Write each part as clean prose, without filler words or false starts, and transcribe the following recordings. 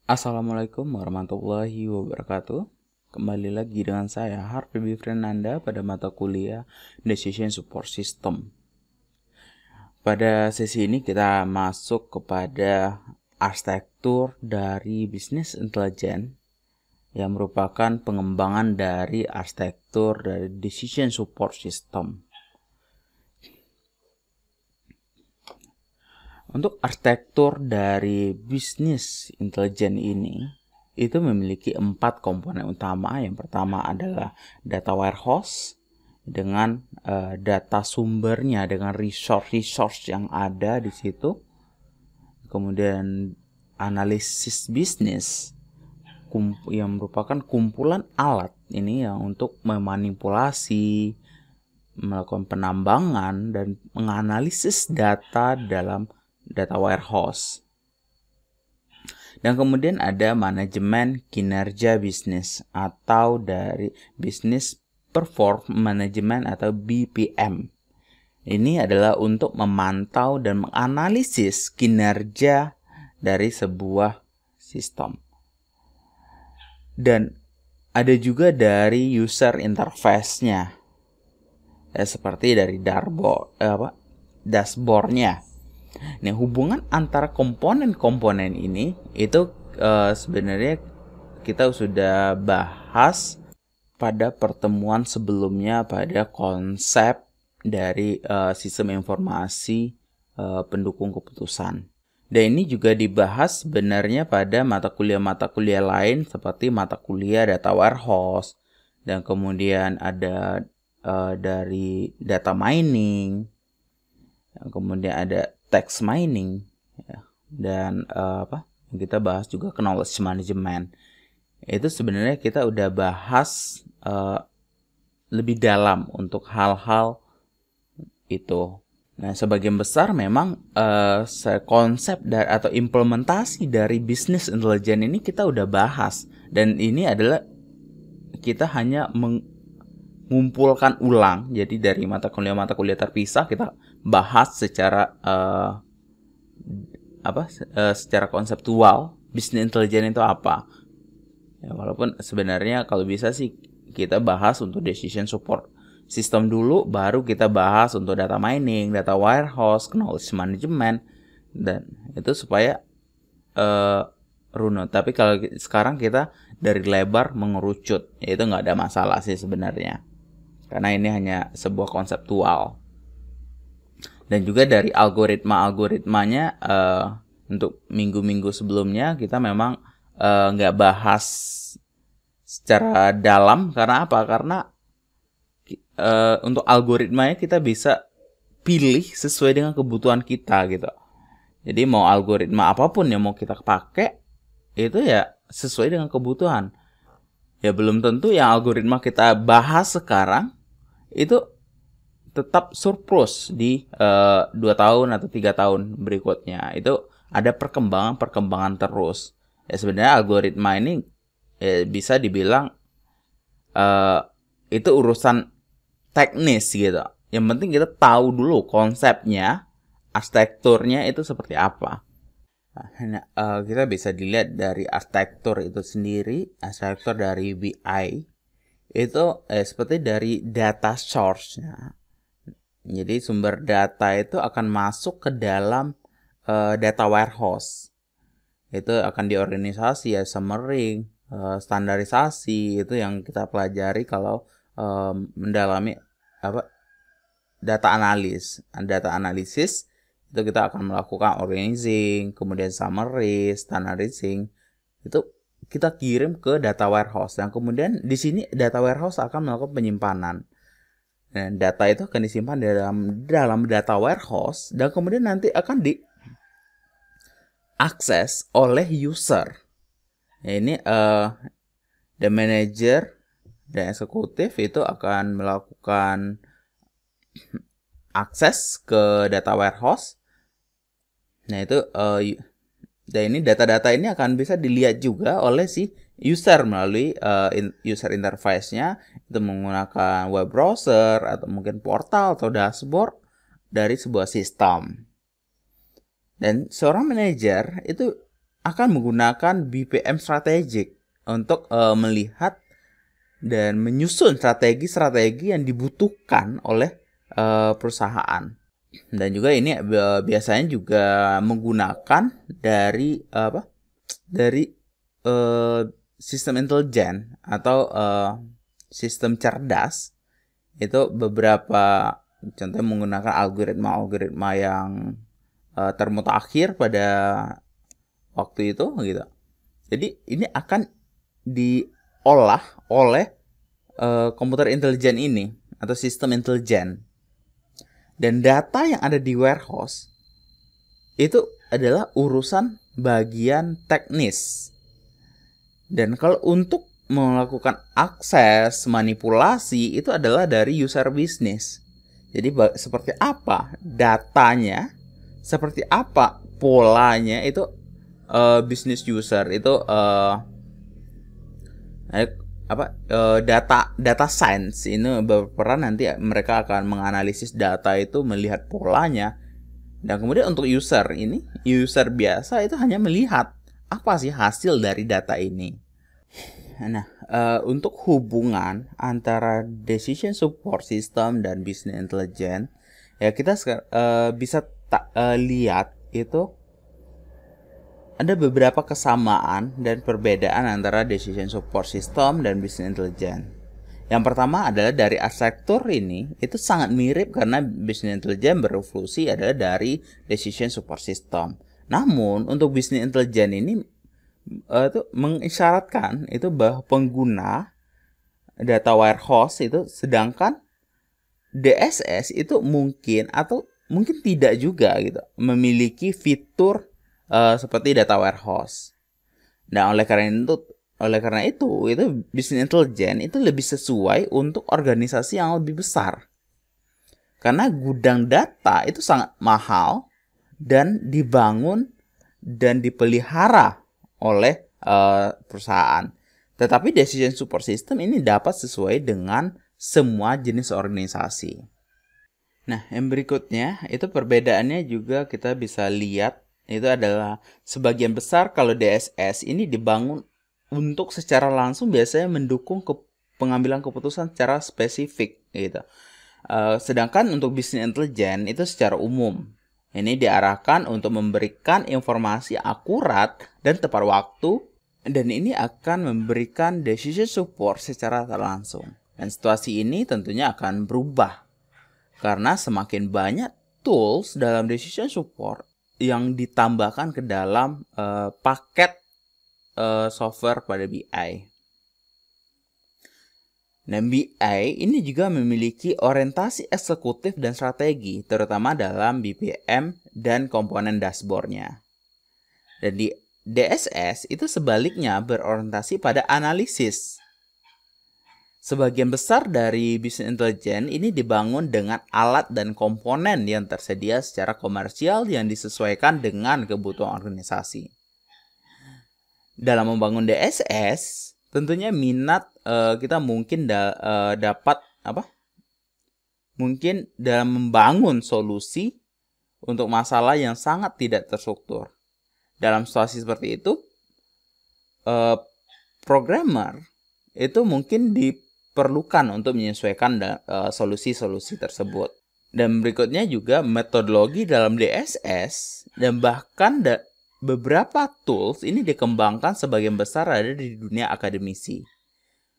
Assalamualaikum warahmatullahi wabarakatuh. Kembali lagi dengan saya Harvey Fernanda pada mata kuliah Decision Support System. Pada sesi ini kita masuk kepada arsitektur dari bisnis intelijen yang merupakan pengembangan dari arsitektur dari Decision Support System. Untuk arsitektur dari bisnis intelijen ini itu memiliki 4 komponen utama. Yang pertama adalah data warehouse dengan data sumbernya, dengan resource yang ada di situ. Kemudian analisis bisnis yang merupakan kumpulan alat ini yang untuk memanipulasi, melakukan penambangan dan menganalisis data dalam data warehouse. Dan kemudian ada manajemen kinerja bisnis atau dari business perform management atau BPM. Ini adalah untuk memantau dan menganalisis kinerja dari sebuah sistem. Dan ada juga dari user interface-nya. Seperti dari dashboard-nya. Nah, hubungan antara komponen-komponen ini itu sebenarnya kita sudah bahas pada pertemuan sebelumnya pada konsep dari sistem informasi pendukung keputusan. Dan ini juga dibahas sebenarnya pada mata kuliah lain seperti mata kuliah data warehouse, dan kemudian ada dari data mining, kemudian ada text mining, dan yang kita bahas juga knowledge management. Itu sebenarnya kita udah bahas lebih dalam untuk hal-hal itu. Nah, sebagian besar memang konsep atau implementasi dari bisnis intelijen ini kita udah bahas, dan ini adalah kita hanya mengumpulkan ulang. Jadi dari mata kuliah terpisah kita bahas secara secara konseptual bisnis intelijen itu apa. Ya, walaupun sebenarnya kalau bisa sih kita bahas untuk decision support system dulu, baru kita bahas untuk data mining, data warehouse, knowledge management, dan itu supaya runut. Tapi kalau sekarang kita dari lebar mengerucut, ya itu nggak ada masalah sih sebenarnya, karena ini hanya sebuah konseptual. Dan juga dari algoritmanya untuk minggu-minggu sebelumnya kita memang nggak bahas secara dalam. Karena apa? Karena untuk algoritmanya kita bisa pilih sesuai dengan kebutuhan kita gitu. Jadi mau algoritma apapun yang mau kita pakai itu ya sesuai dengan kebutuhan. Ya belum tentu yang algoritma kita bahas sekarang itu tetap surplus di 2 tahun atau 3 tahun berikutnya. Itu ada perkembangan terus. Ya sebenarnya algoritma ini bisa dibilang itu urusan teknis gitu. Yang penting kita tahu dulu konsepnya, arsitekturnya itu seperti apa. Nah, kita bisa dilihat dari arsitektur itu sendiri, arsitektur dari BI itu seperti dari data source-nya. Jadi sumber data itu akan masuk ke dalam data warehouse. Itu akan diorganisasi ya, summary, standarisasi, itu yang kita pelajari kalau mendalami data analisis. Itu kita akan melakukan organizing, kemudian summary, standardizing. Itu kita kirim ke data warehouse, dan kemudian di sini data warehouse akan melakukan penyimpanan. Dan data itu akan disimpan dalam data warehouse, dan kemudian nanti akan diakses oleh user. Nah, ini the manager dan eksekutif itu akan melakukan akses ke data warehouse. Nah itu dan ini data-data ini akan bisa dilihat juga oleh si user melalui user interface-nya, itu menggunakan web browser atau mungkin portal atau dashboard dari sebuah sistem. Dan seorang manajer itu akan menggunakan BPM strategik untuk melihat dan menyusun strategi-strategi yang dibutuhkan oleh perusahaan. Dan juga ini biasanya juga menggunakan dari sistem intelijen atau sistem cerdas. Itu beberapa contohnya menggunakan algoritma yang termutakhir pada waktu itu gitu. Jadi ini akan diolah oleh komputer intelijen ini atau sistem intelijen. Dan data yang ada di warehouse itu adalah urusan bagian teknis. Dan kalau untuk melakukan akses manipulasi itu adalah dari user business. Jadi seperti apa datanya, seperti apa polanya itu business user itu data science ini berperan. Nanti mereka akan menganalisis data itu, melihat polanya, dan kemudian untuk user biasa itu hanya melihat apa sih hasil dari data ini. Nah, untuk hubungan antara decision support system dan business intelligence ya kita bisa lihat itu ada beberapa kesamaan dan perbedaan antara decision support system dan business intelligence. Yang pertama adalah dari arsitektur ini itu sangat mirip karena business intelligence berevolusi adalah dari decision support system. Namun untuk business intelligence ini itu mengisyaratkan itu bahwa pengguna data warehouse itu, sedangkan DSS itu mungkin atau mungkin tidak juga gitu memiliki fitur seperti data warehouse. Nah, oleh karena itu business intelligence itu lebih sesuai untuk organisasi yang lebih besar. Karena gudang data itu sangat mahal dan dibangun dan dipelihara oleh perusahaan. Tetapi decision support system ini dapat sesuai dengan semua jenis organisasi. Nah, yang berikutnya itu perbedaannya juga kita bisa lihat. Itu adalah sebagian besar kalau DSS ini dibangun untuk secara langsung biasanya mendukung pengambilan keputusan secara spesifik gitu. Sedangkan untuk business intelligence itu secara umum. Ini diarahkan untuk memberikan informasi akurat dan tepat waktu, dan ini akan memberikan decision support secara langsung. Dan situasi ini tentunya akan berubah karena semakin banyak tools dalam decision support yang ditambahkan ke dalam paket software pada BI. Nah, BI ini juga memiliki orientasi eksekutif dan strategi, terutama dalam BPM dan komponen dashboardnya. Dan di DSS itu sebaliknya berorientasi pada analisis. Sebagian besar dari business intelligence ini dibangun dengan alat dan komponen yang tersedia secara komersial yang disesuaikan dengan kebutuhan organisasi. Dalam membangun DSS, tentunya minat kita mungkin dapat mungkin dalam membangun solusi untuk masalah yang sangat tidak terstruktur. Dalam situasi seperti itu, programmer itu mungkin diperlukan untuk menyesuaikan solusi-solusi tersebut. Dan berikutnya juga metodologi dalam DSS dan bahkan beberapa tools ini dikembangkan sebagian besar ada di dunia akademisi.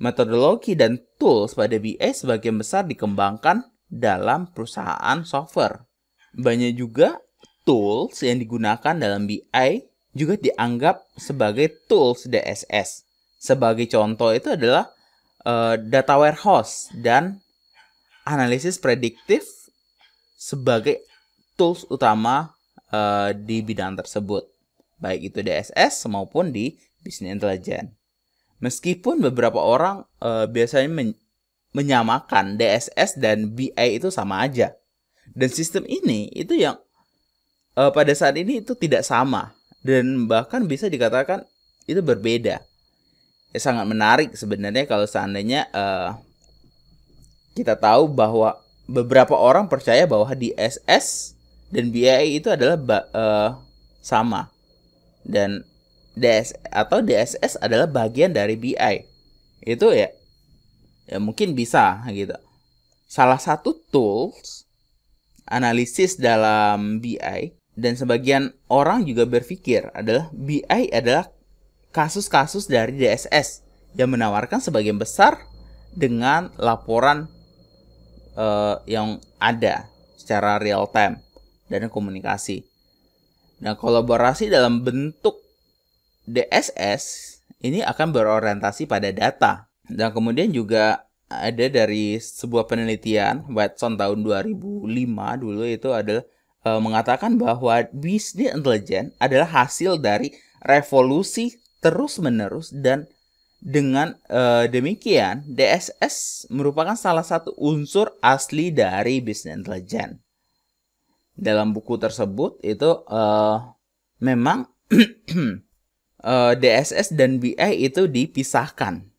Metodologi dan tools pada BI sebagian besar dikembangkan dalam perusahaan software. Banyak juga tools yang digunakan dalam BI juga dianggap sebagai tools DSS. Sebagai contoh itu adalah data warehouse dan analisis prediktif sebagai tools utama di bidang tersebut, baik itu DSS maupun di business intelligence. Meskipun beberapa orang biasanya menyamakan DSS dan BI itu sama aja, dan sistem ini itu yang pada saat ini itu tidak sama dan bahkan bisa dikatakan itu berbeda. Sangat menarik sebenarnya kalau seandainya kita tahu bahwa beberapa orang percaya bahwa DSS dan BI itu adalah sama, dan DSS adalah bagian dari BI. Itu ya mungkin bisa gitu. Salah satu tools analisis dalam BI, dan sebagian orang juga berpikir adalah BI adalah kasus-kasus dari DSS yang menawarkan sebagian besar dengan laporan yang ada secara real time dan komunikasi. Nah, kolaborasi dalam bentuk DSS ini akan berorientasi pada data. Dan kemudian juga ada dari sebuah penelitian Watson tahun 2005 dulu, itu adalah mengatakan bahwa business intelligence adalah hasil dari revolusi terus-menerus, dan dengan demikian DSS merupakan salah satu unsur asli dari business intelligence. Dalam buku tersebut itu memang DSS dan BI itu dipisahkan.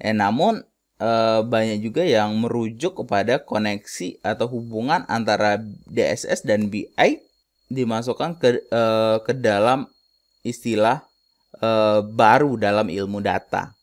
Namun banyak juga yang merujuk kepada koneksi atau hubungan antara DSS dan BI dimasukkan ke dalam istilah baru dalam ilmu data.